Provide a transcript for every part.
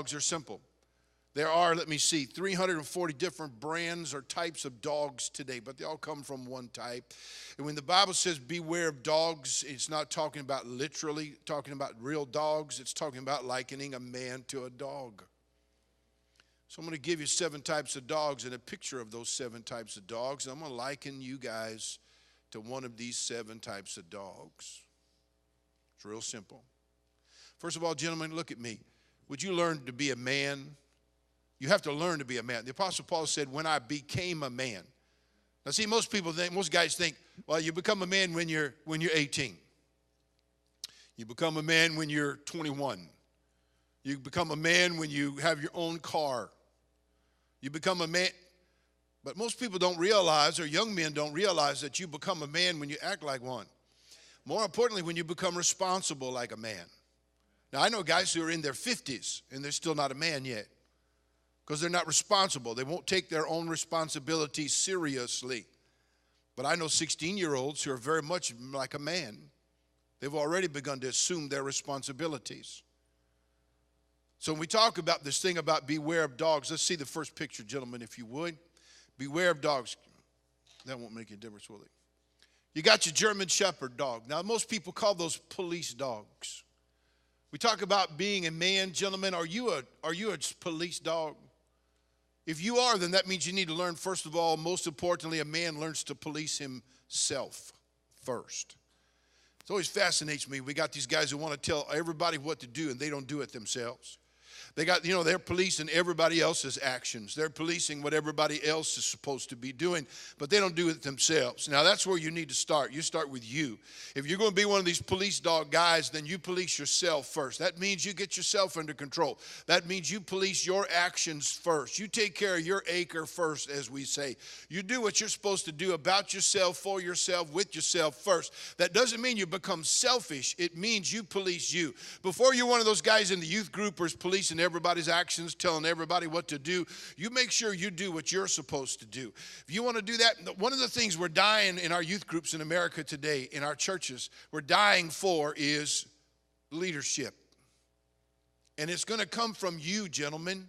Dogs are simple. There are, let me see, 340 different brands or types of dogs today, but they all come from one type. And when the Bible says beware of dogs, it's not talking about literally talking about real dogs. It's talking about likening a man to a dog. So I'm going to give you 7 types of dogs and a picture of those 7 types of dogs. And I'm going to liken you guys to one of these 7 types of dogs. It's real simple. First of all, gentlemen, look at me. Would you learn to be a man? You have to learn to be a man. The Apostle Paul said, when I became a man. Now see, most guys think, well, you become a man when you're 18. You become a man when you're 21. You become a man when you have your own car. You become a man. But most people don't realize, or young men don't realize, that you become a man when you act like one. More importantly, when you become responsible like a man. Now, I know guys who are in their 50s, and they're still not a man yet. Because they're not responsible. They won't take their own responsibility seriously. But I know 16-year-olds who are very much like a man. They've already begun to assume their responsibilities. So when we talk about this thing about beware of dogs, let's see the first picture, gentlemen, if you would. Beware of dogs. That won't make any difference, will it? You got your German Shepherd dog. Now, most people call those police dogs. We talk about being a man, gentlemen. Are you a police dog? If you are, then that means you need to learn, first of all, most importantly, a man learns to police himself first. It always fascinates me. We got these guys who want to tell everybody what to do, and they don't do it themselves. They got, they're policing everybody else's actions. They're policing what everybody else is supposed to be doing, but they don't do it themselves. Now, that's where you need to start. You start with you. If you're going to be one of these police dog guys, then you police yourself first. That means you get yourself under control. That means you police your actions first. You take care of your acre first, as we say. You do what you're supposed to do about yourself, for yourself, with yourself first. That doesn't mean you become selfish. It means you police you. Before you're one of those guys in the youth groupers policing everybody's actions, telling everybody what to do, you make sure you do what you're supposed to do. If you want to do that, one of the things we're dying in our youth groups in America today, in our churches, we're dying for is leadership. And it's going to come from you, gentlemen.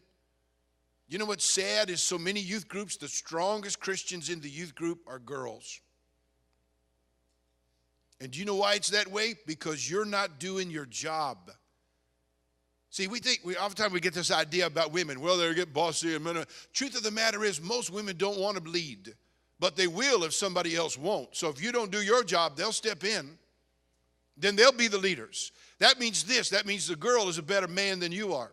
You know what's sad is so many youth groups, the strongest Christians in the youth group are girls. And do you know why it's that way? Because you're not doing your job. See, oftentimes we get this idea about women. Well, they get bossy. Truth of the matter is, most women don't want to lead, but they will if somebody else won't. So if you don't do your job, they'll step in. Then they'll be the leaders. That means this. That means the girl is a better man than you are.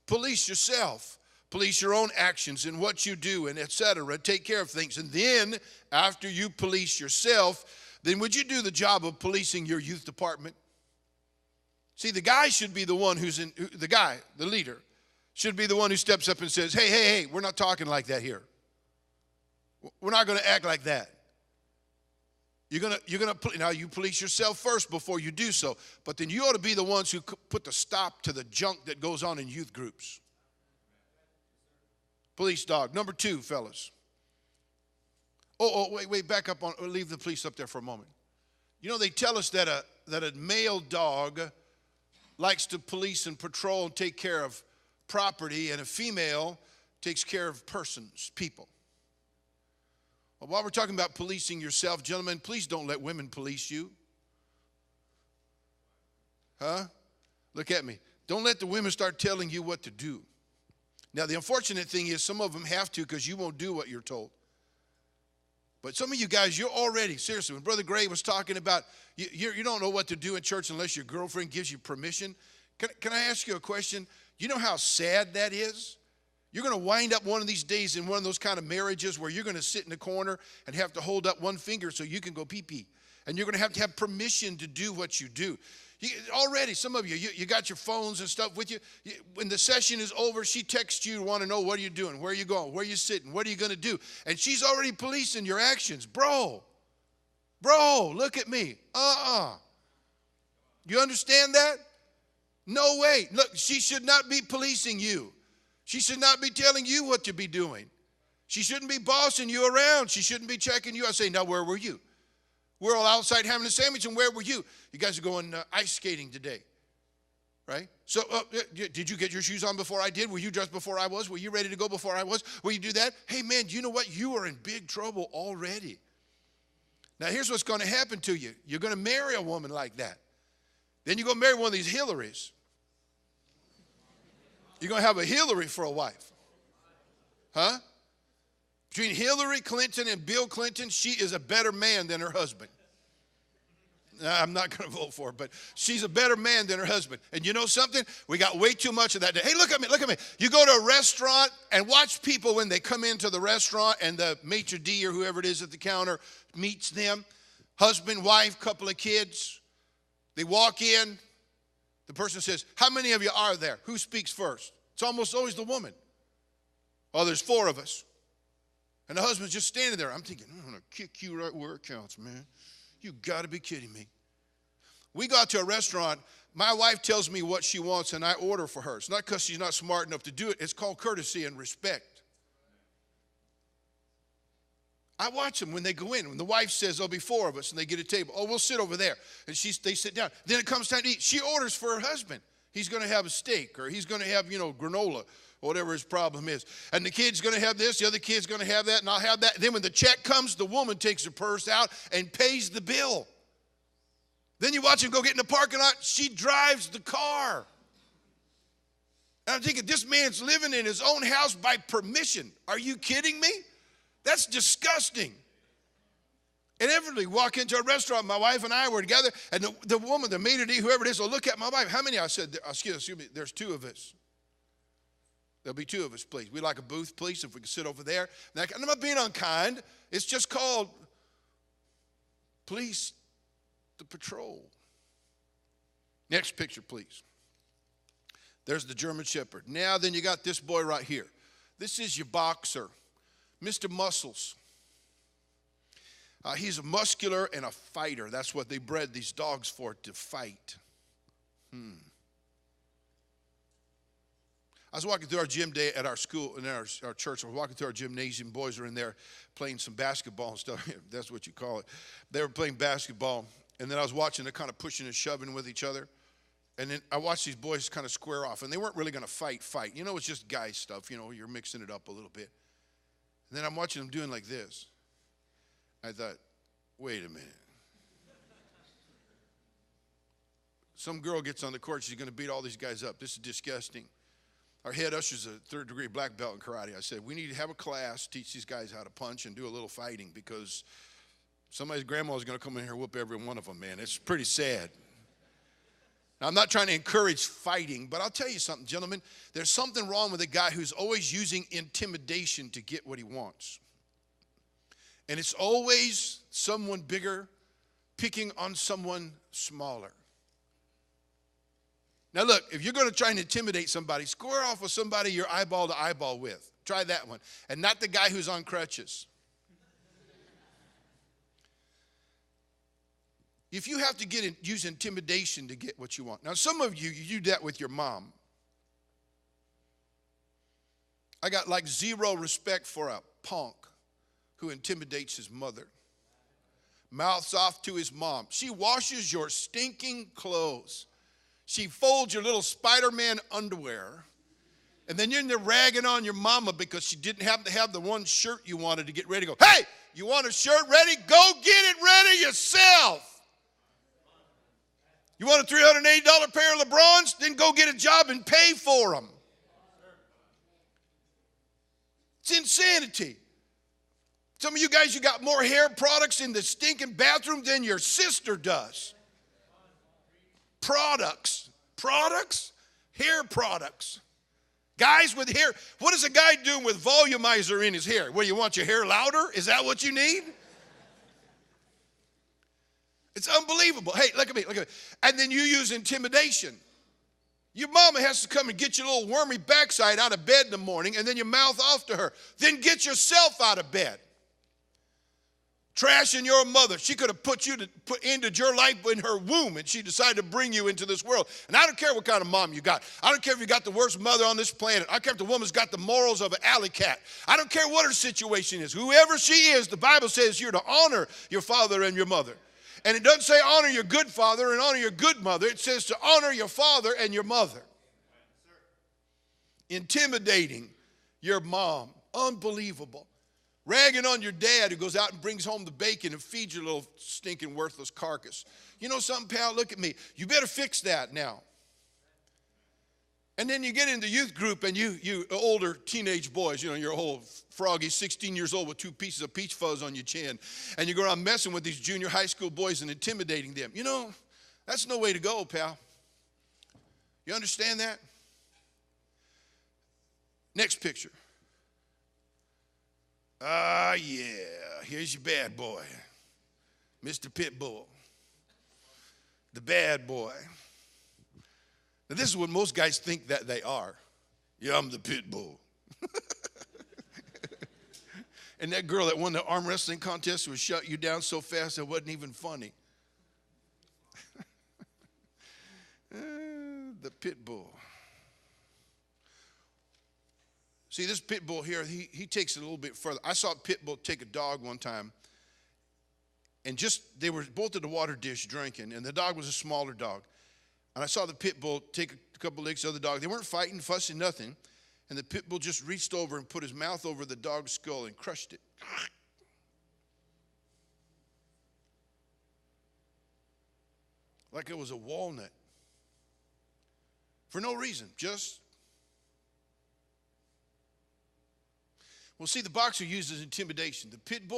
Police yourself. Police your own actions and what you do and et cetera. Take care of things. And then after you police yourself, then would you do the job of policing your youth department? See, the guy should be the one the leader, should be the one who steps up and says, hey, we're not talking like that here. We're not going to act like that. Now you police yourself first before you do so, but then you ought to be the ones who put the stop to the junk that goes on in youth groups. Police dog. Number 2, fellas. Wait, back up leave the police up there for a moment. They tell us that a male dog likes to police and patrol and take care of property, and a female takes care of persons, people. Well, while we're talking about policing yourself, gentlemen, please don't let women police you. Huh? Look at me. Don't let the women start telling you what to do. Now, the unfortunate thing is some of them have to because you won't do what you're told. But some of you guys, you're already, seriously, when Brother Gray was talking about, you don't know what to do in church unless your girlfriend gives you permission. Can I ask you a question? You know how sad that is? You're going to wind up one of these days in one of those kind of marriages where you're going to sit in the corner and have to hold up one finger so you can go pee-pee. And you're going to have permission to do what you do. Already, some of you got your phones and stuff with you. When the session is over, she texts you to want to know what are you doing, where are you going, where are you sitting, what are you going to do? And she's already policing your actions. Bro, look at me. You understand that? No way. Look, she should not be policing you. She should not be telling you what to be doing. She shouldn't be bossing you around. She shouldn't be checking you. I say, now where were you? We're all outside having a sandwich, and where were you? You guys are going ice skating today, right? So did you get your shoes on before I did? Were you dressed before I was? Were you ready to go before I was? Will you do that? Hey, man, you know what? You are in big trouble already. Now, here's what's going to happen to you. You're going to marry a woman like that. Then you're going to marry one of these Hillarys. You're going to have a Hillary for a wife. Huh? Between Hillary Clinton and Bill Clinton, she is a better man than her husband. I'm not going to vote for her, but she's a better man than her husband. And you know something? We got way too much of that. Hey, look at me, look at me. You go to a restaurant and watch people when they come into the restaurant and the maitre d' or whoever it is at the counter meets them. Husband, wife, couple of kids. They walk in. The person says, how many of you are there? Who speaks first? It's almost always the woman. Oh, there's 4 of us. And the husband's just standing there. I'm thinking, I'm going to kick you right where it counts, man. You got to be kidding me. We got to a restaurant. My wife tells me what she wants, and I order for her. It's not because she's not smart enough to do it. It's called courtesy and respect. I watch them when they go in. When the wife says, there'll be 4 of us, and they get a table. Oh, we'll sit over there. And they sit down. Then it comes time to eat. She orders for her husband. He's going to have a steak, or he's going to have, granola, or whatever his problem is. And the kid's going to have this, the other kid's going to have that, and I'll have that. Then when the check comes, the woman takes her purse out and pays the bill. Then you watch him go get in the parking lot. She drives the car. And I'm thinking, this man's living in his own house by permission. Are you kidding me? That's disgusting. And everybody walk into a restaurant, my wife and I were together, and the woman, the maitre d', whoever it is, will look at my wife. How many? I said, excuse me, there's 2 of us. There'll be 2 of us, please. We'd like a booth, please, if we can sit over there. And I'm not being unkind. It's just called police the patrol. Next picture, please. There's the German Shepherd. Now then you got this boy right here. This is your boxer, Mr. Muscles. He's a muscular and a fighter. That's what they bred these dogs for, to fight. I was walking through our gym day at our school, in our church. I was walking through our gymnasium. Boys were in there playing some basketball and stuff. That's what you call it. They were playing basketball. And then I was watching them kind of pushing and shoving with each other. And then I watched these boys kind of square off. And they weren't really going to fight. It's just guy stuff. You're mixing it up a little bit. And then I'm watching them doing like this. I thought, wait a minute. Some girl gets on the court. She's going to beat all these guys up. This is disgusting. Our head usher's a 3rd-degree black belt in karate. I said, we need to have a class, teach these guys how to punch and do a little fighting, because somebody's grandma is going to come in here and whoop every one of them, man. It's pretty sad. Now, I'm not trying to encourage fighting, but I'll tell you something, gentlemen. There's something wrong with a guy who's always using intimidation to get what he wants. And it's always someone bigger picking on someone smaller. Now look, if you're going to try and intimidate somebody, square off with somebody you're eyeball to eyeball with. Try that one. And not the guy who's on crutches. If you have to use intimidation to get what you want. Now some of you do that with your mom. I got like 0 respect for a punk who intimidates his mother. Mouths off to his mom. She washes your stinking clothes. She folds your little Spider-Man underwear. And then you're in there ragging on your mama because she didn't happen to have the one shirt you wanted to get ready to go. Hey, you want a shirt ready? Go get it ready yourself. You want a $380 pair of LeBrons? Then go get a job and pay for them. It's insanity. Some of you guys, you got more hair products in the stinking bathroom than your sister does. Products, hair products. Guys with hair, what is a guy doing with volumizer in his hair? Well, you want your hair louder? Is that what you need? It's unbelievable. Hey, look at me. And then you use intimidation. Your mama has to come and get your little wormy backside out of bed in the morning, and then you mouth off to her. Then get yourself out of bed. Trashing your mother. She could have put ended your life in her womb, and she decided to bring you into this world. And I don't care what kind of mom you got. I don't care if you got the worst mother on this planet. I don't care if the woman's got the morals of an alley cat. I don't care what her situation is. Whoever she is, the Bible says you're to honor your father and your mother. And it doesn't say honor your good father and honor your good mother. It says to honor your father and your mother. Intimidating your mom. Unbelievable. Ragging on your dad who goes out and brings home the bacon and feeds your little stinking worthless carcass. You know something, pal? Look at me. You better fix that now. And then you get in the youth group and you older teenage boys, you know, you're a whole froggy 16 years old with 2 pieces of peach fuzz on your chin. And you go around messing with these junior high school boys and intimidating them. You know, that's no way to go, pal. You understand that? Next picture. Ah, yeah, here's your bad boy, Mr. Pitbull, the bad boy. Now, this is what most guys think that they are. Yeah, I'm the Pitbull. And that girl that won the arm wrestling contest would shut you down so fast it wasn't even funny. The Pitbull. See, this pit bull here, he takes it a little bit further. I saw a pit bull take a dog one time, and they were both at the water dish drinking, and the dog was a smaller dog. And I saw the pit bull take a couple licks of the dog. They weren't fighting, fussing, nothing. And the pit bull just reached over and put his mouth over the dog's skull and crushed it. Like it was a walnut. For no reason, just. Well, see, the boxer uses intimidation. The pit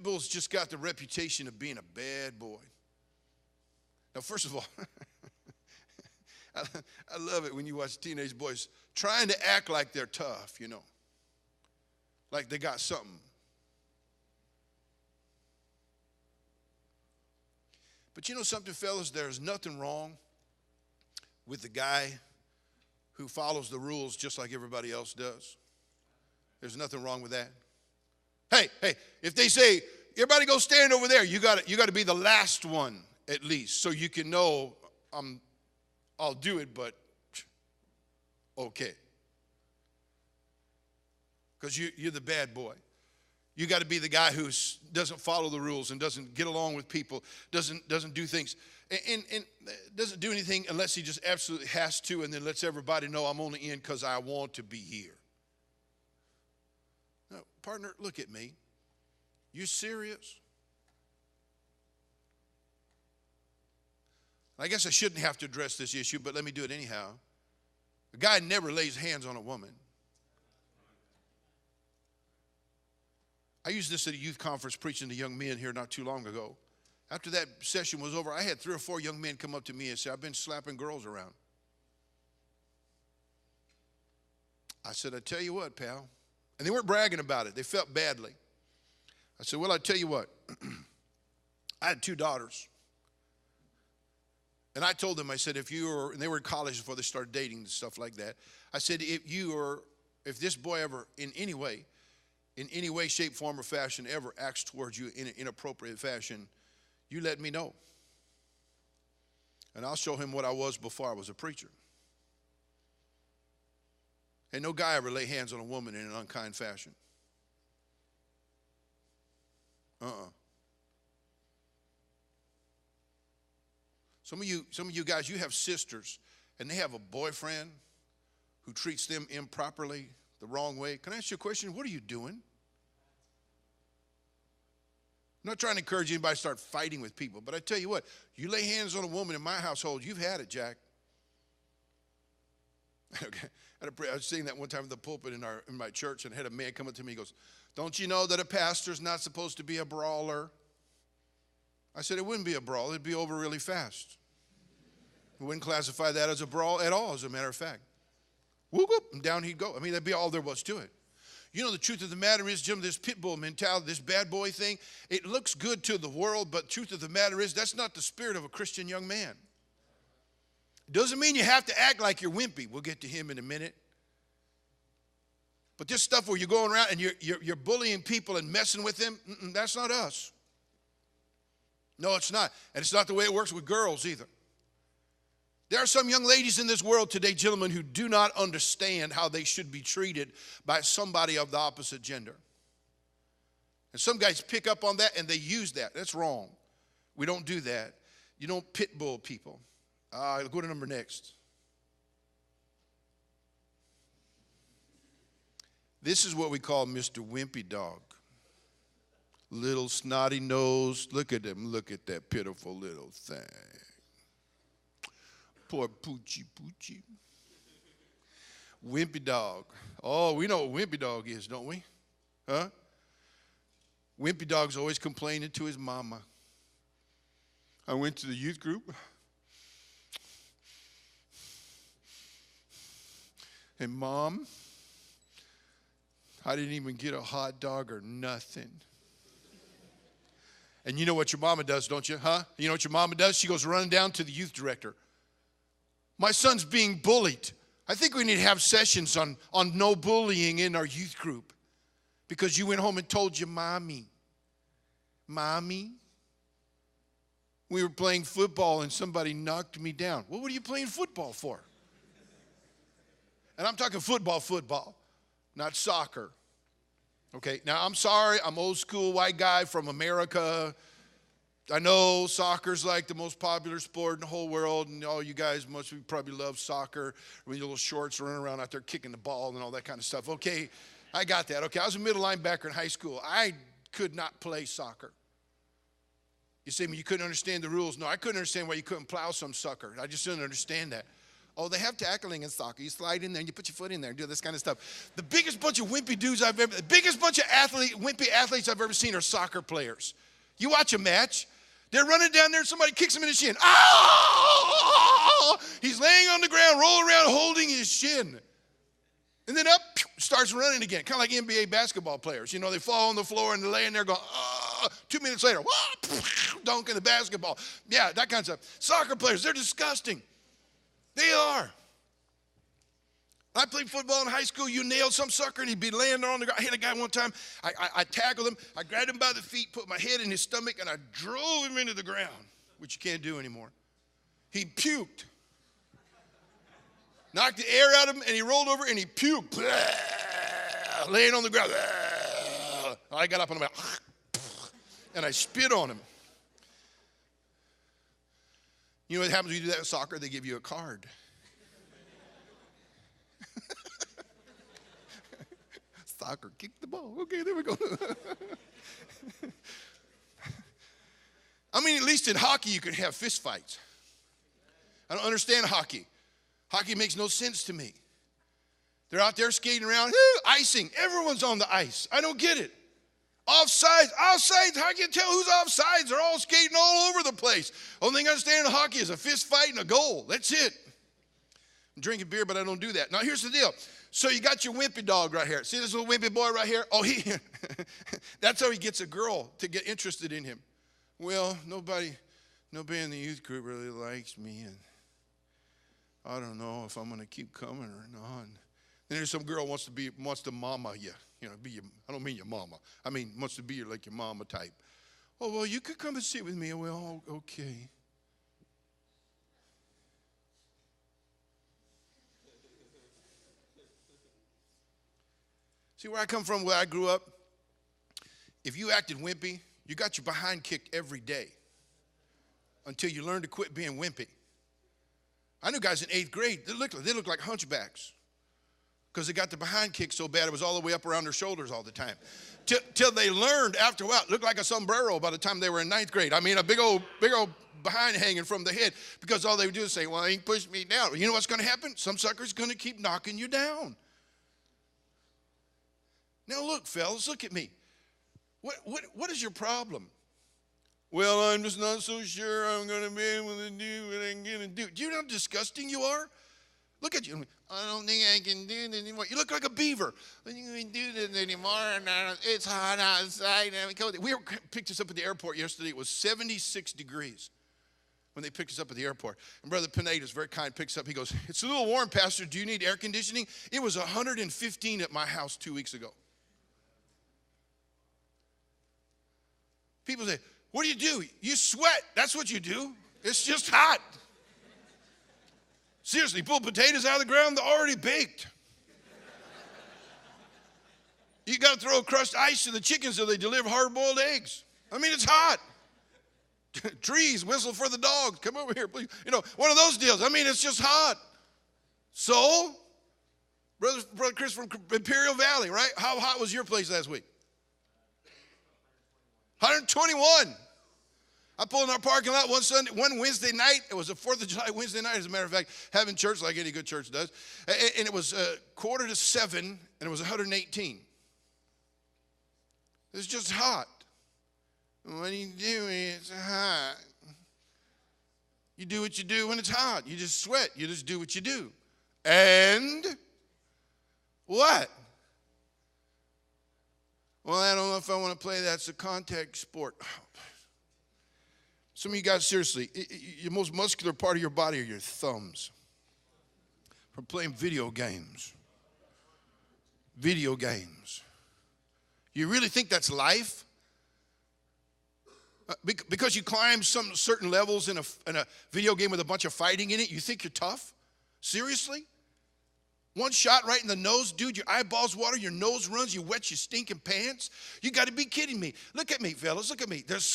bull's just got the reputation of being a bad boy. Now, first of all, I love it when you watch teenage boys trying to act like they're tough, you know, like they got something. But you know something, fellas? There's nothing wrong with the guy who follows the rules just like everybody else does. There's nothing wrong with that. Hey, if they say, everybody go stand over there, you got to be the last one at least so you can know I'll do it, but okay. Because you're the bad boy. You got to be the guy who doesn't follow the rules and doesn't get along with people, doesn't do things, and doesn't do anything unless he just absolutely has to, and then lets everybody know I'm only in because I want to be here. Now, partner, look at me. You serious? I guess I shouldn't have to address this issue, but let me do it anyhow. A guy never lays hands on a woman. I used this at a youth conference preaching to young men here not too long ago. After that session was over, I had 3 or 4 young men come up to me and say, I've been slapping girls around. I said, I tell you what, pal. And they weren't bragging about it. They felt badly. I said, well, I tell you what. I had 2 daughters. And I told them, I said, and they were in college before they started dating and stuff like that. I said, if this boy ever in any way, shape, form, or fashion ever acts towards you in an inappropriate fashion, you let me know. And I'll show him what I was before I was a preacher. And no guy ever lay hands on a woman in an unkind fashion. Some of you guys, you have sisters, and they have a boyfriend who treats them improperly, the wrong way. Can I ask you a question? What are you doing? I'm not trying to encourage anybody to start fighting with people, but I tell you what, you lay hands on a woman in my household, you've had it, Jack. Okay. I was saying that one time in the pulpit in my church, and I had a man come up to me. He goes, don't you know that a pastor's not supposed to be a brawler? I said, it wouldn't be a brawl. It'd be over really fast. We wouldn't classify that as a brawl at all, as a matter of fact. Whoop, whoop, and down he'd go. I mean, that'd be all there was to it. You know, the truth of the matter is, Jim, this pit bull mentality, this bad boy thing, it looks good to the world, but truth of the matter is, that's not the spirit of a Christian young man. Doesn't mean you have to act like you're wimpy. We'll get to him in a minute. But this stuff where you're going around and you're bullying people and messing with them, that's not us. No, it's not. And it's not the way it works with girls either. There are some young ladies in this world today, gentlemen, who do not understand how they should be treated by somebody of the opposite gender. And some guys pick up on that and they use that. That's wrong. We don't do that. You don't pit bull people. Go to number next. This is what we call Mr. Wimpy Dog. Little snotty nose. Look at him. Look at that pitiful little thing. Poor Poochie Poochie. Wimpy Dog. Oh, we know what Wimpy Dog is, don't we? Huh? Wimpy Dog's always complaining to his mama. I went to the youth group. And Mom, I didn't even get a hot dog or nothing. And you know what your mama does, don't you? Huh? You know what your mama does? She goes running down to the youth director. My son's being bullied. I think we need to have sessions on no bullying in our youth group. Because you went home and told your mommy, we were playing football and somebody knocked me down. Well, what are you playing football for? And I'm talking football, not soccer. Okay, now I'm sorry, I'm old school white guy from America. I know soccer's like the most popular sport in the whole world, and all you guys probably love soccer with your little shorts running around out there kicking the ball and all that kind of stuff. Okay, I got that. Okay, I was a middle linebacker in high school. I could not play soccer. You say, you couldn't understand the rules. No, I couldn't understand why you couldn't plow some sucker. I just didn't understand that. Oh, they have tackling in soccer. You slide in there and you put your foot in there and do this kind of stuff. The biggest bunch of wimpy dudes the biggest bunch of wimpy athletes I've ever seen are soccer players. You watch a match, they're running down there and somebody kicks him in the shin. Oh! He's laying on the ground, rolling around, holding his shin. And then up, starts running again, kind of like NBA basketball players. You know, they fall on the floor and they're laying there going, 2 minutes later, dunking the basketball. Yeah, that kind of stuff. Soccer players, they're disgusting. They are. I played football in high school. You nailed some sucker and he'd be laying there on the ground. I hit a guy one time. I tackled him. I grabbed him by the feet, put my head in his stomach, and I drove him into the ground, which you can't do anymore. He puked. Knocked the air out of him, and he rolled over and he puked. Laying on the ground. I got up on him and I spit on him. You know what happens when you do that in soccer? They give you a card. Soccer, kick the ball. Okay, there we go. I mean, at least in hockey you can have fist fights. I don't understand hockey. Hockey makes no sense to me. They're out there skating around, icing. Everyone's on the ice. I don't get it. Offsides. How can you tell who's offsides? They're all skating all over the place. Only thing I understand in hockey is a fist fight and a goal. That's it. I'm drinking beer, but I don't do that. Now, here's the deal. So you got your wimpy dog right here. See this little wimpy boy right here? Oh, that's how he gets a girl to get interested in him. Well, nobody in the youth group really likes me, and I don't know if I'm going to keep coming or not. Then there's some girl wants to mama you. You know, I don't mean your mama. I mean, wants to be like your mama type. Oh, well, you could come and sit with me. Well, okay. See, where I come from, where I grew up, if you acted wimpy, you got your behind kicked every day until you learned to quit being wimpy. I knew guys in 8th grade, they looked like hunchbacks because they got their behind kicked so bad it was all the way up around their shoulders all the time. Till they learned after a while, it looked like a sombrero by the time they were in 9th grade. I mean, a big old behind hanging from the head because all they would do is say, well, he pushed me down. Well, you know what's going to happen? Some sucker's going to keep knocking you down. Now look, fellas, look at me. What is your problem? Well, I'm just not so sure I'm going to be able to do what I'm going to do. Do you know how disgusting you are? Look at you. I don't think I can do it anymore. You look like a beaver. I don't think I can do this anymore. It's hot outside. We picked us up at the airport yesterday. It was 76 degrees when they picked us up at the airport. And Brother Pineda is very kind, picks up. He goes, it's a little warm, Pastor. Do you need air conditioning? It was 115 at my house 2 weeks ago. People say, what do? You sweat. That's what you do. It's just hot. Seriously, pull potatoes out of the ground, they're already baked. You got to throw crushed ice to the chickens so they deliver hard-boiled eggs. I mean, it's hot. Trees, whistle for the dogs. Come over here, please. You know, one of those deals. I mean, it's just hot. So, Brother Chris from Imperial Valley, right? How hot was your place last week? 121. I pulled in our parking lot one Wednesday night. It was a 4th of July Wednesday night, as a matter of fact, having church like any good church does. And it was 6:45, and it was 118. It's just hot. What do you do when it's hot? You do what you do when it's hot. You just sweat. You just do what you do. And what? Well, I don't know if I want to play that. It's a contact sport. Some of you guys, seriously, your most muscular part of your body are your thumbs. From playing video games. Video games. You really think that's life? Because you climb some certain levels in a video game with a bunch of fighting in it, you think you're tough? Seriously? One shot right in the nose, dude, your eyeballs water, your nose runs, you wet your stinking pants. You got to be kidding me. Look at me, fellas, look at me. There's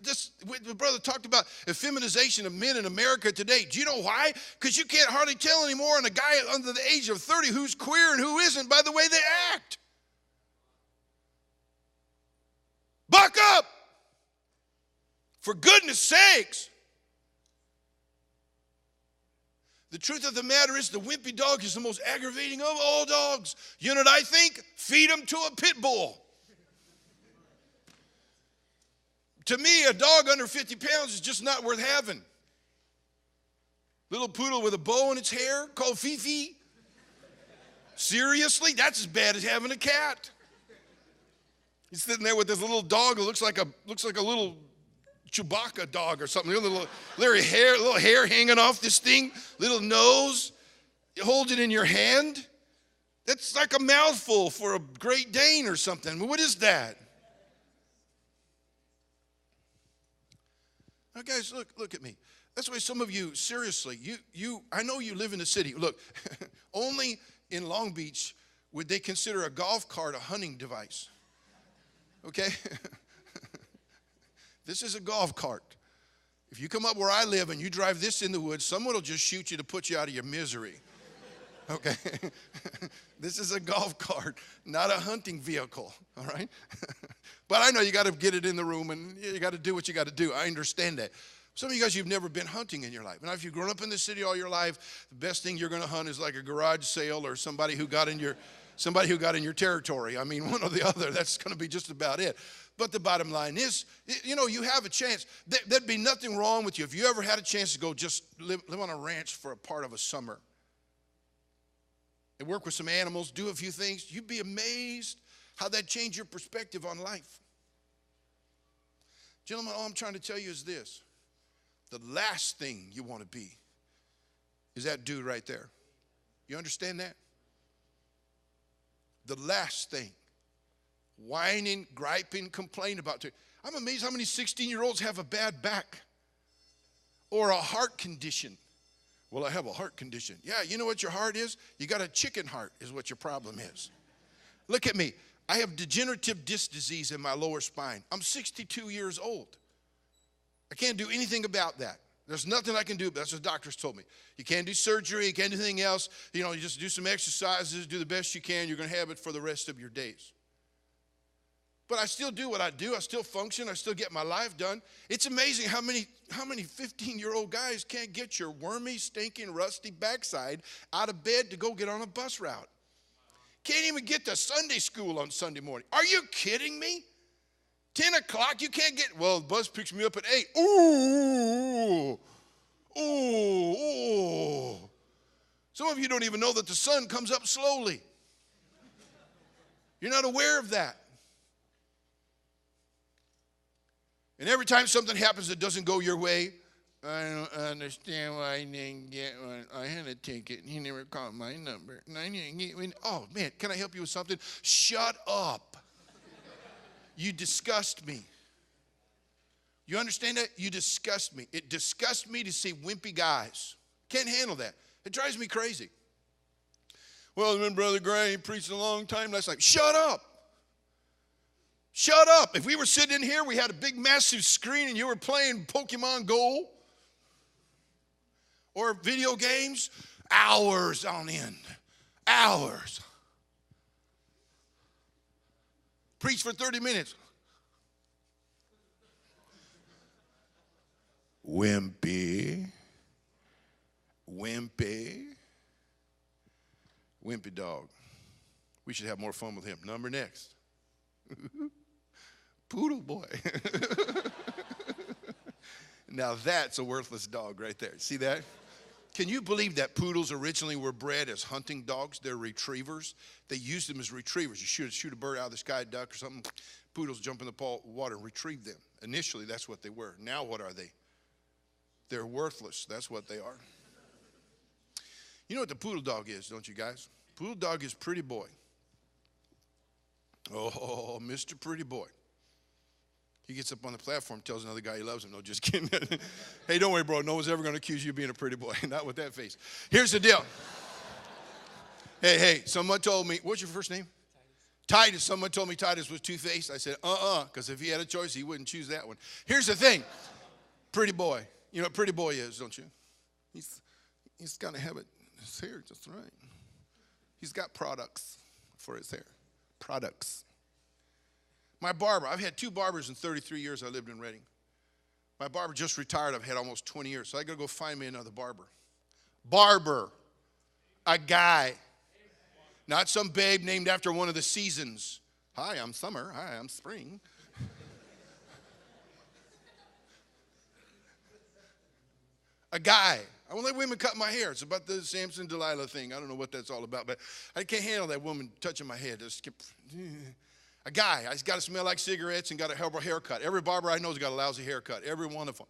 this, the brother talked about effeminization of men in America today. Do you know why? Because you can't hardly tell anymore on a guy under the age of 30 who's queer and who isn't by the way they act. Buck up! For goodness sakes. The truth of the matter is the wimpy dog is the most aggravating of all dogs. You know what I think? Feed him to a pit bull. To me, a dog under 50 pounds is just not worth having. Little poodle with a bow in its hair called Fifi. Seriously? That's as bad as having a cat. He's sitting there with this little dog that looks like a little Chewbacca dog or something. Little hair hanging off this thing, little nose. You hold it in your hand. That's like a mouthful for a Great Dane or something. What is that? Now, guys, look at me. That's why some of you, seriously, I know you live in the city. Look, only in Long Beach would they consider a golf cart a hunting device. Okay? This is a golf cart. If you come up where I live and you drive this in the woods, someone will just shoot you to put you out of your misery. Okay? This is a golf cart, not a hunting vehicle, all right? But I know you got to get it in the room and you got to do what you got to do. I understand that. Some of you guys, you've never been hunting in your life. And if you've grown up in the city all your life, the best thing you're going to hunt is like a garage sale or somebody who got in your territory. I mean, one or the other. That's going to be just about it. But the bottom line is, you know, you have a chance. There'd be nothing wrong with you if you ever had a chance to go just live on a ranch for a part of a summer and work with some animals, do a few things. You'd be amazed how that changed your perspective on life. Gentlemen, all I'm trying to tell you is this. The last thing you want to be is that dude right there. You understand that? The last thing. Whining, griping, complaining about it. I'm amazed how many 16-year-olds have a bad back or a heart condition. Well, I have a heart condition. Yeah, you know what your heart is? You got a chicken heart is what your problem is. Look at me. I have degenerative disc disease in my lower spine. I'm 62 years old. I can't do anything about that. There's nothing I can do. That's what the doctors told me. You can't do surgery. You can't do anything else. You know, you just do some exercises, do the best you can. You're going to have it for the rest of your days. But I still do what I do. I still function. I still get my life done. It's amazing how many 15-year-old guys can't get your wormy, stinking, rusty backside out of bed to go get on a bus route. Can't even get to Sunday school on Sunday morning. Are you kidding me? 10 o'clock, you can't get, well, the bus picks me up at 8. Ooh. Some of you don't even know that the sun comes up slowly. You're not aware of that. And every time something happens that doesn't go your way, I don't understand why I didn't get one. I had a ticket and he never called my number. And I didn't get one. Oh, man, can I help you with something? Shut up. You disgust me. You understand that? You disgust me. It disgusts me to see wimpy guys. Can't handle that. It drives me crazy. Well, I remember Brother Gray preached a long time last night. Shut up. Shut up. If we were sitting in here, we had a big, massive screen, and you were playing Pokemon Go or video games, hours on end. Hours. Preach for 30 minutes. Wimpy. Wimpy. Wimpy dog. We should have more fun with him. Number next. Poodle boy. Now that's a worthless dog right there. See that? Can you believe that poodles originally were bred as hunting dogs? They're retrievers. They used them as retrievers. You shoot a bird out of the sky, a duck or something, poodles jump in the water and retrieve them. Initially, that's what they were. Now what are they? They're worthless. That's what they are. You know what the poodle dog is, don't you guys? Poodle dog is pretty boy. Oh, Mr. Pretty Boy. He gets up on the platform, tells another guy he loves him. No, just kidding. Hey, don't worry, bro. No one's ever going to accuse you of being a pretty boy. Not with that face. Here's the deal. Hey, someone told me, what's your first name? Titus. Someone told me Titus was two-faced. I said, because if he had a choice, he wouldn't choose that one. Here's the thing. Pretty boy. You know what pretty boy is, don't you? He's got to have his hair just right. He's got products for his hair. Products. My barber, I've had two barbers in 33 years I lived in Redding. My barber just retired. I've had almost 20 years. So I got to go find me another barber. Barber. A guy. Not some babe named after one of the seasons. Hi, I'm summer. Hi, I'm spring. A guy. I won't let women cut my hair. It's about the Samson Delilah thing. I don't know what that's all about, but I can't handle that woman touching my head. A guy. He's got to smell like cigarettes and got a horrible haircut. Every barber I know has got a lousy haircut. Every one of them.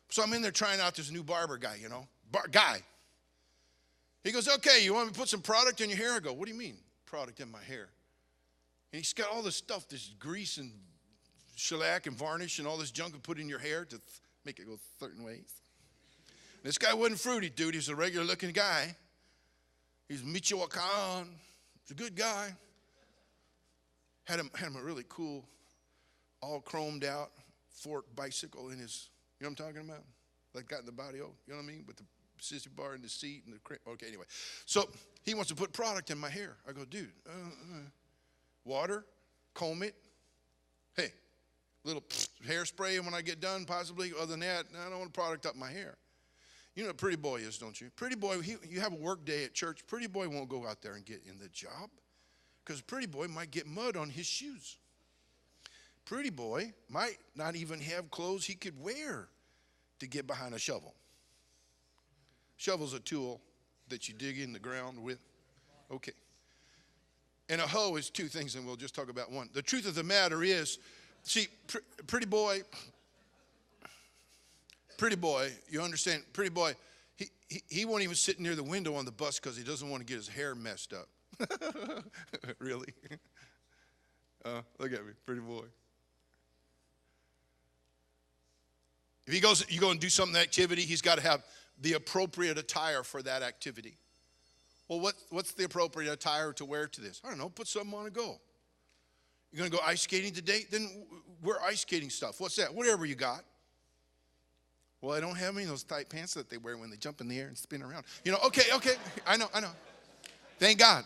So I'm in there trying out this new barber guy, you know. Guy. He goes, okay, you want me to put some product in your hair? I go, what do you mean, product in my hair? And he's got all this stuff, this grease and shellac and varnish and all this junk to put in your hair to make it go certain ways. This guy wasn't fruity, dude. He's a regular-looking guy. He's Michoacan. He's a good guy. Had him a really cool, all chromed out Ford bicycle in his, you know what I'm talking about? Like got in the body, you know what I mean? With the sissy bar in the seat and the, okay, anyway. So he wants to put product in my hair. I go, dude, water, comb it. Hey, little hairspray when I get done, possibly. Other than that, I don't want product up my hair. You know what Pretty Boy is, don't you? Pretty Boy, you have a work day at church. Pretty Boy won't go out there and get in the job because Pretty Boy might get mud on his shoes. Pretty Boy might not even have clothes he could wear to get behind a shovel. Shovel's a tool that you dig in the ground with. Okay. And a hoe is two things, and we'll just talk about one. The truth of the matter is, see, Pretty Boy, you understand, Pretty Boy, he won't even sit near the window on the bus because he doesn't want to get his hair messed up. Really? Look at me, Pretty Boy. If you go and do some activity, he's got to have the appropriate attire for that activity. Well, what's the appropriate attire to wear to this? I don't know, put something on and go. You're going to go ice skating today? Then wear ice skating stuff. What's that? Whatever you got. Well, I don't have any of those tight pants that they wear when they jump in the air and spin around. You know, okay, I know. Thank God.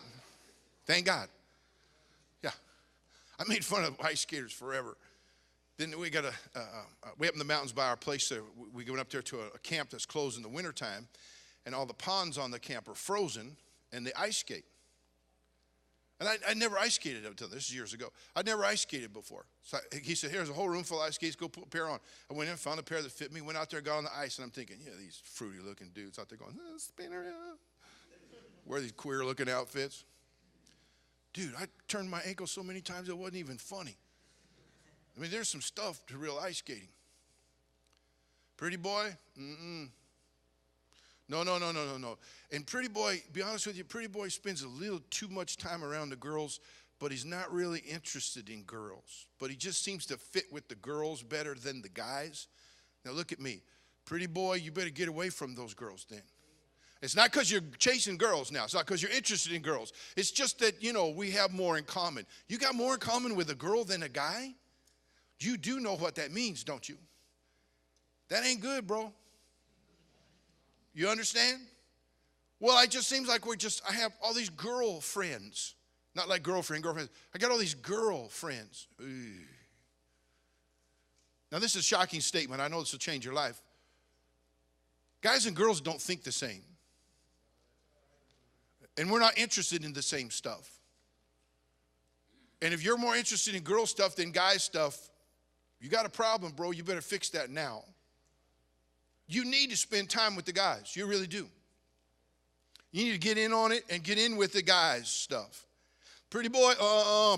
Yeah. I made fun of ice skaters forever. Then we got way up in the mountains by our place there. We went up there to a camp that's closed in the wintertime, and all the ponds on the camp are frozen, and they ice skate. And I never ice skated until this is years ago. I'd never ice skated before. So he said, here's a whole room full of ice skates. Go put a pair on. I went in, found a pair that fit me, went out there, got on the ice, and I'm thinking, yeah, these fruity-looking dudes out there going, spin around. Wear these queer-looking outfits. Dude, I turned my ankle so many times it wasn't even funny. I mean, there's some stuff to real ice skating. Pretty Boy? No. And Pretty Boy, be honest with you, Pretty Boy spends a little too much time around the girls, but he's not really interested in girls. But he just seems to fit with the girls better than the guys. Now look at me. Pretty Boy, you better get away from those girls then. It's not because you're chasing girls now. It's not because you're interested in girls. It's just that, we have more in common. You got more in common with a girl than a guy? You do know what that means, don't you? That ain't good, bro. You understand? Well, it just seems like I have all these girlfriends. Not like girlfriends. I got all these girlfriends. Now, this is a shocking statement. I know this will change your life. Guys and girls don't think the same. And we're not interested in the same stuff. And if you're more interested in girl stuff than guy stuff, you got a problem, bro. You better fix that now. You need to spend time with the guys. You really do. You need to get in on it and get in with the guys' stuff. Pretty boy,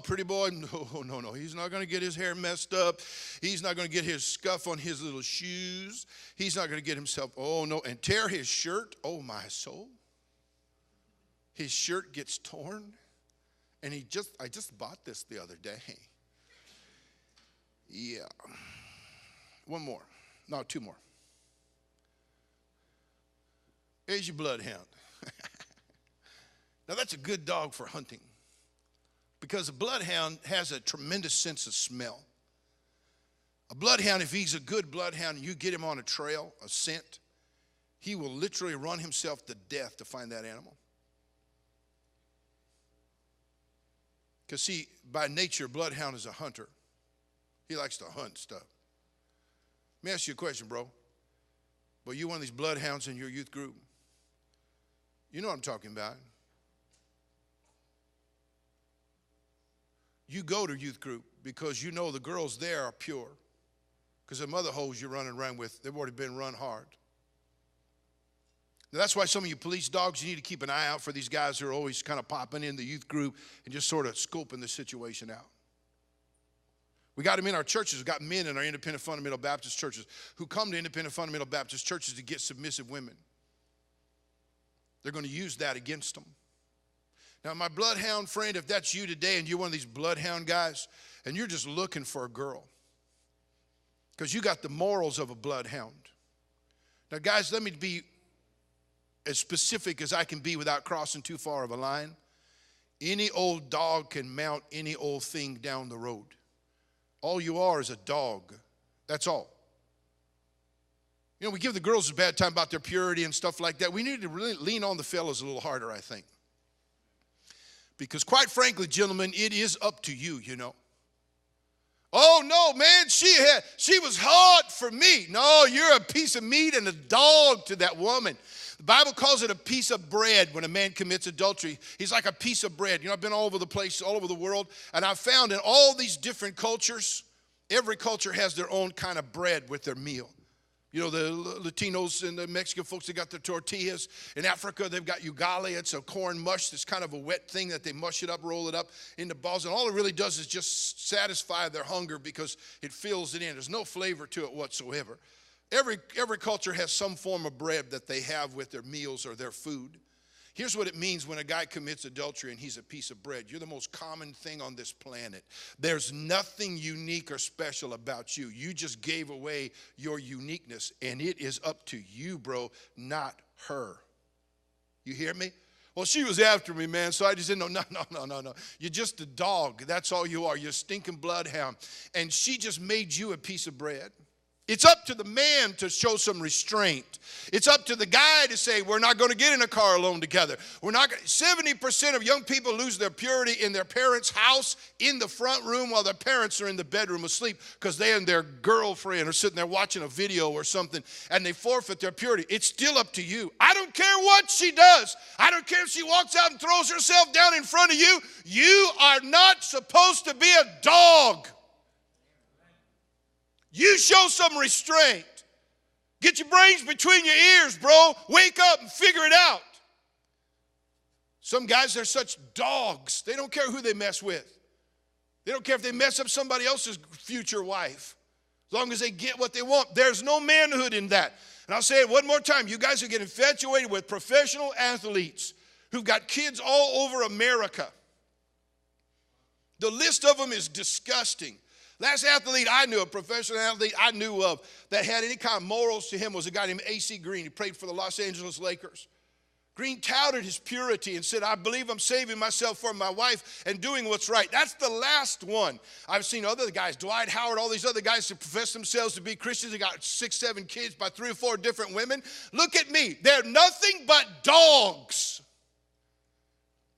pretty boy, no. He's not going to get his hair messed up. He's not going to get his scuff on his little shoes. He's not going to get himself, and tear his shirt. Oh, my soul. His shirt gets torn. And I just bought this the other day. Yeah. One more. No, two more. Here's your bloodhound. Now, that's a good dog for hunting because a bloodhound has a tremendous sense of smell. A bloodhound, if he's a good bloodhound and you get him on a trail, a scent, he will literally run himself to death to find that animal. Because, see, by nature, a bloodhound is a hunter. He likes to hunt stuff. Let me ask you a question, bro. Well, you one of these bloodhounds in your youth group? You know what I'm talking about. You go to youth group because you know the girls there are pure. Because the mother hoes you're running around with, they've already been run hard. Now, that's why some of you police dogs, you need to keep an eye out for these guys who are always kind of popping in the youth group and just sort of scoping the situation out. We got them in our churches. We got men in our independent fundamental Baptist churches who come to independent fundamental Baptist churches to get submissive women. They're going to use that against them. Now, my bloodhound friend, if that's you today and you're one of these bloodhound guys and you're just looking for a girl because you got the morals of a bloodhound. Now, guys, let me be as specific as I can be without crossing too far of a line. Any old dog can mount any old thing down the road. All you are is a dog. That's all. We give the girls a bad time about their purity and stuff like that. We need to really lean on the fellas a little harder, I think. Because quite frankly, gentlemen, it is up to you, Oh, no, man, she was hard for me. No, you're a piece of meat and a dog to that woman. The Bible calls it a piece of bread when a man commits adultery. He's like a piece of bread. I've been all over the place, all over the world, and I've found in all these different cultures, every culture has their own kind of bread with their meal. The Latinos and the Mexican folks, they got their tortillas. In Africa, they've got ugali. It's a corn mush. It's kind of a wet thing that they mush it up, roll it up into balls. And all it really does is just satisfy their hunger because it fills it in. There's no flavor to it whatsoever. Every culture has some form of bread that they have with their meals or their food. Here's what it means when a guy commits adultery and he's a piece of bread. You're the most common thing on this planet. There's nothing unique or special about you. You just gave away your uniqueness, and it is up to you, bro, not her. You hear me? Well, she was after me, man, so I just said, no. You're just a dog. That's all you are. You're a stinking bloodhound. And she just made you a piece of bread. It's up to the man to show some restraint. It's up to the guy to say, we're not going to get in a car alone together. 70% of young people lose their purity in their parents' house in the front room while their parents are in the bedroom asleep because they and their girlfriend are sitting there watching a video or something and they forfeit their purity. It's still up to you. I don't care what she does. I don't care if she walks out and throws herself down in front of you. You are not supposed to be a dog. You show some restraint. Get your brains between your ears, bro. Wake up and figure it out. Some guys, they're such dogs. They don't care who they mess with. They don't care if they mess up somebody else's future wife. As long as they get what they want. There's no manhood in that. And I'll say it one more time. You guys are getting infatuated with professional athletes who've got kids all over America. The list of them is disgusting. Last athlete I knew, a professional athlete I knew of that had any kind of morals to him was a guy named A.C. Green. He played for the Los Angeles Lakers. Green touted his purity and said, I believe I'm saving myself for my wife and doing what's right. That's the last one. I've seen other guys, Dwight Howard, all these other guys who profess themselves to be Christians. They got 6, 7 kids by 3 or 4 different women. Look at me. They're nothing but dogs.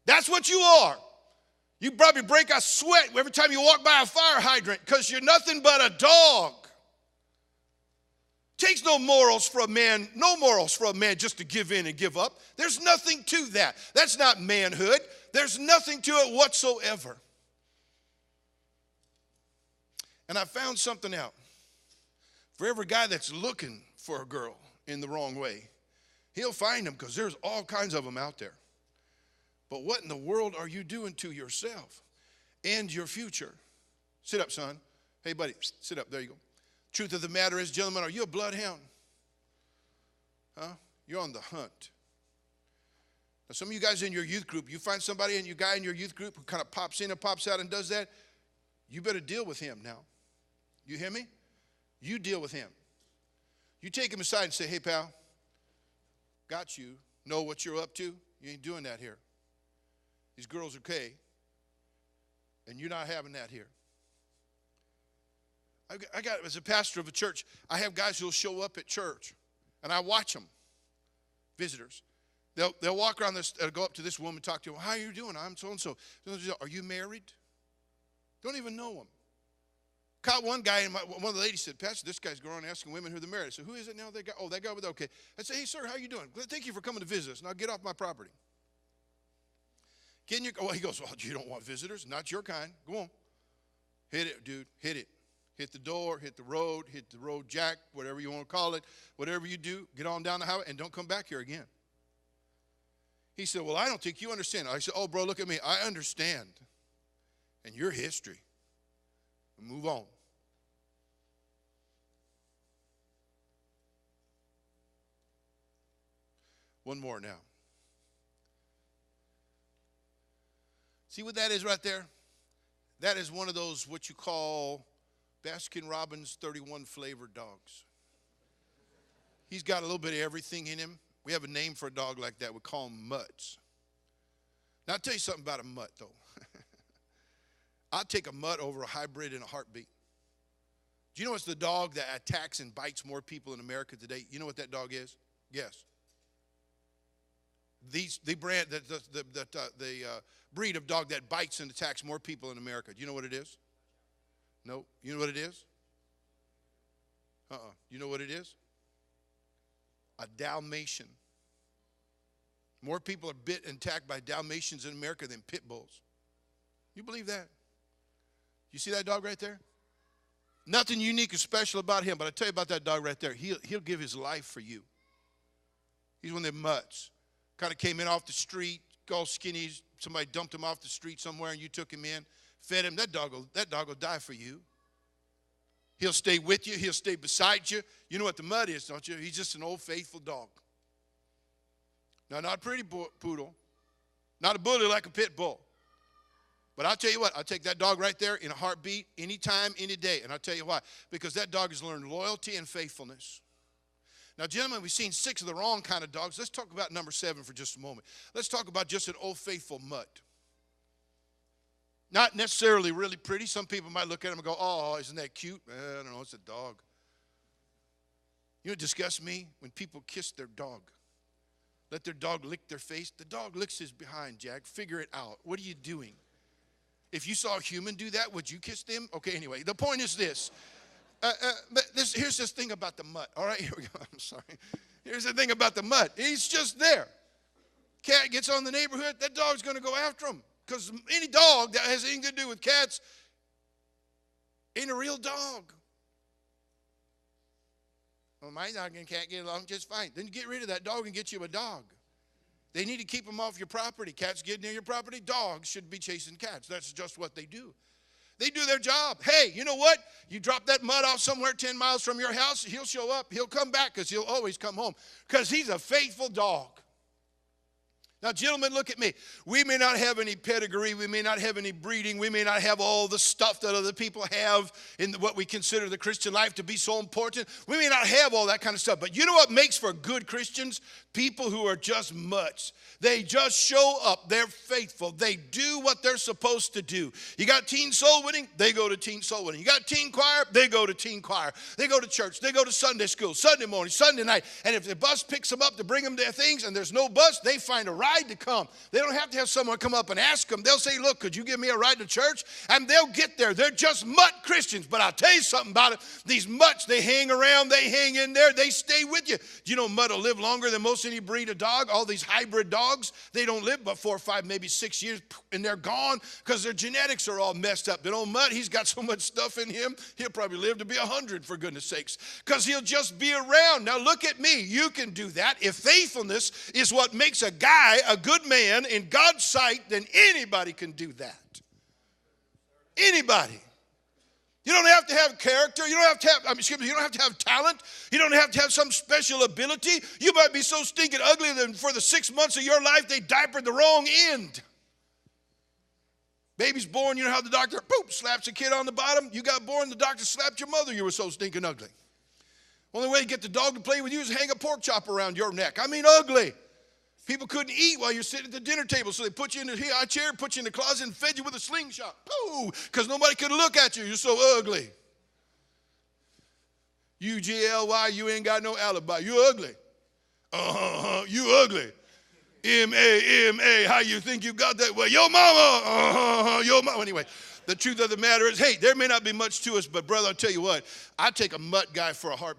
That's what you are. You probably break a sweat every time you walk by a fire hydrant because you're nothing but a dog. Takes no morals for a man just to give in and give up. There's nothing to that. That's not manhood. There's nothing to it whatsoever. And I found something out. For every guy that's looking for a girl in the wrong way, he'll find them because there's all kinds of them out there. But what in the world are you doing to yourself and your future? Sit up, son. Hey, buddy, sit up. There you go. Truth of the matter is, gentlemen, are you a bloodhound? Huh? You're on the hunt. Now, some of you guys in your youth group, you find somebody and your guy in your youth group who kind of pops in and pops out and does that, you better deal with him now. You hear me? You deal with him. You take him aside and say, hey, pal, got you. Know what you're up to. You ain't doing that here. These girls are okay, and you're not having that here. I got, as a pastor of a church, I have guys who'll show up at church, and I watch them, visitors. They'll walk around this, go up to this woman, talk to her. How are you doing? I'm so-and-so. Are you married? Don't even know them. Caught one guy, and one of the ladies said, Pastor, this guy's going around asking women who they're married. I said, who is it now? That guy? Oh, that guy over there. Okay. I said, hey, sir, how you doing? Thank you for coming to visit us. Now get off my property. He goes, well, you don't want visitors? Not your kind. Go on. Hit it, dude. Hit it. Hit the door, hit the road jack, whatever you want to call it. Whatever you do, get on down the highway and don't come back here again. He said, well, I don't think you understand. I said, oh, bro, look at me. I understand. And your history. Move on. One more now. See what that is right there? That is one of those what you call Baskin-Robbins 31 flavored dogs. He's got a little bit of everything in him. We have a name for a dog like that. We call them mutts. Now, I'll tell you something about a mutt, though. I'll take a mutt over a hybrid in a heartbeat. Do you know what's the dog that attacks and bites more people in America today? You know what that dog is? Guess. The breed of dog that bites and attacks more people in America. Do you know what it is? No. You know what it is? You know what it is? A Dalmatian. More people are bit and attacked by Dalmatians in America than pit bulls. You believe that? You see that dog right there? Nothing unique or special about him, but I tell you about that dog right there. He'll give his life for you. He's one of them mutts. Kind of came in off the street, all skinny. Somebody dumped him off the street somewhere, and you took him in, fed him. That dog will die for you. He'll stay with you. He'll stay beside you. You know what the mutt is, don't you? He's just an old faithful dog. Now, not a pretty poodle. Not a bully like a pit bull. But I'll tell you what, I'll take that dog right there in a heartbeat, anytime, any day. And I'll tell you why. Because that dog has learned loyalty and faithfulness. Now, gentlemen, we've seen 6 of the wrong kind of dogs. Let's talk about number 7 for just a moment. Let's talk about just an old faithful mutt. Not necessarily really pretty. Some people might look at him and go, oh, isn't that cute? I don't know, it's a dog. You know what disgusts me? When people kiss their dog. Let their dog lick their face. The dog licks his behind, Jack. Figure it out. What are you doing? If you saw a human do that, would you kiss them? Okay, anyway, the point is this. Here's this thing about the mutt. All right, here we go. I'm sorry. Here's the thing about the mutt. He's just there. Cat gets on the neighborhood, that dog's going to go after him. Because any dog that has anything to do with cats ain't a real dog. Well, my dog and cat get along just fine. Then you get rid of that dog and get you a dog. They need to keep them off your property. Cats get near your property. Dogs should be chasing cats. That's just what they do. They do their job. Hey, you know what? You drop that mutt off somewhere 10 miles from your house, he'll show up. He'll come back because he'll always come home because he's a faithful dog. Now, gentlemen, look at me. We may not have any pedigree. We may not have any breeding. We may not have all the stuff that other people have in what we consider the Christian life to be so important. We may not have all that kind of stuff. But you know what makes for good Christians? People who are just mutts. They just show up. They're faithful. They do what they're supposed to do. You got teen soul winning? They go to teen soul winning. You got teen choir? They go to teen choir. They go to church. They go to Sunday school, Sunday morning, Sunday night. And if the bus picks them up to bring them their things and there's no bus, they find a ride to come. They don't have to have someone come up and ask them. They'll say, look, could you give me a ride to church? And they'll get there. They're just mutt Christians. But I'll tell you something about it. These mutts, they hang around. They hang in there. They stay with you. Do you know mutt will live longer than most any breed of dog? All these hybrid dogs, they don't live but 4 or 5, maybe 6 years, and they're gone because their genetics are all messed up. That old mutt, he's got so much stuff in him, he'll probably live to be 100, for goodness sakes, because he'll just be around. Now look at me. You can do that. If faithfulness is what makes a guy a good man in God's sight, then anybody can do that. Anybody. You don't have to have character. You don't have to have, you don't have to have talent. You don't have to have some special ability. You might be so stinking ugly that for the 6 months of your life, they diapered the wrong end. Baby's born, you know how the doctor, boop, slaps a kid on the bottom? You got born, the doctor slapped your mother. You were so stinking ugly. Only way to get the dog to play with you is hang a pork chop around your neck. I mean ugly. People couldn't eat while you're sitting at the dinner table, so they put you in the high chair, put you in the closet, and fed you with a slingshot. Pooh! Because nobody could look at you. You're so ugly. UGLY, you ain't got no alibi. You ugly. You ugly. M-A-M-A, how you think you got that? Well, your mama. Your mama. Anyway. The truth of the matter is, hey, there may not be much to us, but brother, I'll tell you what, I take a mutt guy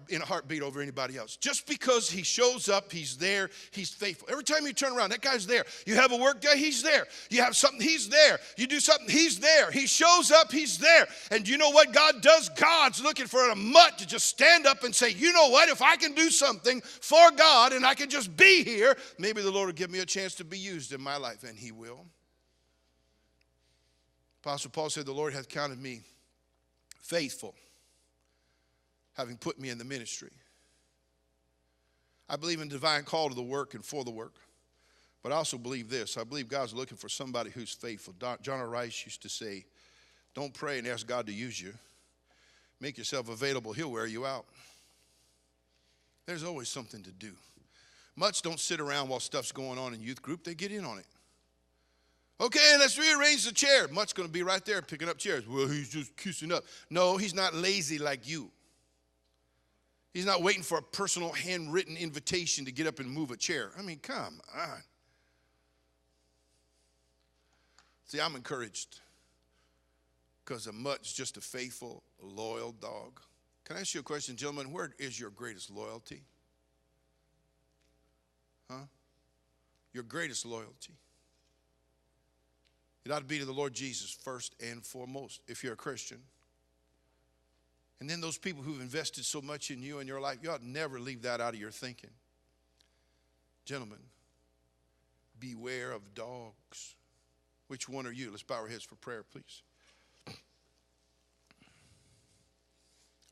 in a heartbeat over anybody else. Just because he shows up, he's there, he's faithful. Every time you turn around, that guy's there. You have a work day, he's there. You have something, he's there. You do something, he's there. He shows up, he's there. And you know what God does? God's looking for a mutt to just stand up and say, you know what, if I can do something for God and I can just be here, maybe the Lord will give me a chance to be used in my life, and he will. Apostle Paul said, the Lord hath counted me faithful, having put me in the ministry. I believe in divine call to the work and for the work. But I also believe this. I believe God's looking for somebody who's faithful. John R. Rice used to say, don't pray and ask God to use you. Make yourself available. He'll wear you out. There's always something to do. Mutts don't sit around while stuff's going on in youth group. They get in on it. Okay, let's rearrange the chair. Mutt's going to be right there picking up chairs. Well, he's just kissing up. No, he's not lazy like you. He's not waiting for a personal handwritten invitation to get up and move a chair. I mean, come on. See, I'm encouraged because a mutt's just a faithful, loyal dog. Can I ask you a question, gentlemen? Where is your greatest loyalty? Huh? Your greatest loyalty. It ought to be to the Lord Jesus first and foremost, if you're a Christian. And then those people who've invested so much in you and your life, you ought to never leave that out of your thinking. Gentlemen, beware of dogs. Which one are you? Let's bow our heads for prayer, please.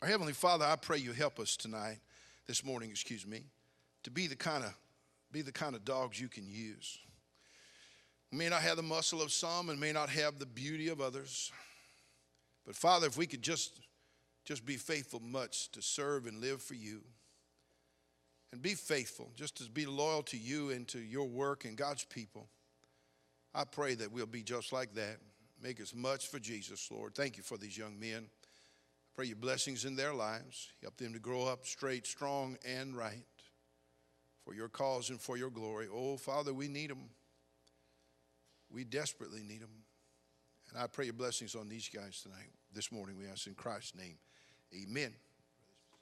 Our Heavenly Father, I pray you help us tonight, this morning, to be the kind of dogs you can use. We may not have the muscle of some and may not have the beauty of others. But Father, if we could just be faithful mutts to serve and live for you. And be faithful, just to be loyal to you and to your work and God's people. I pray that we'll be just like that. Make us mutts for Jesus, Lord. Thank you for these young men. I pray your blessings in their lives. Help them to grow up straight, strong, and right. For your cause and for your glory. Oh, Father, we need them. We desperately need them. And I pray your blessings on these guys tonight. This morning we ask in Christ's name. Amen.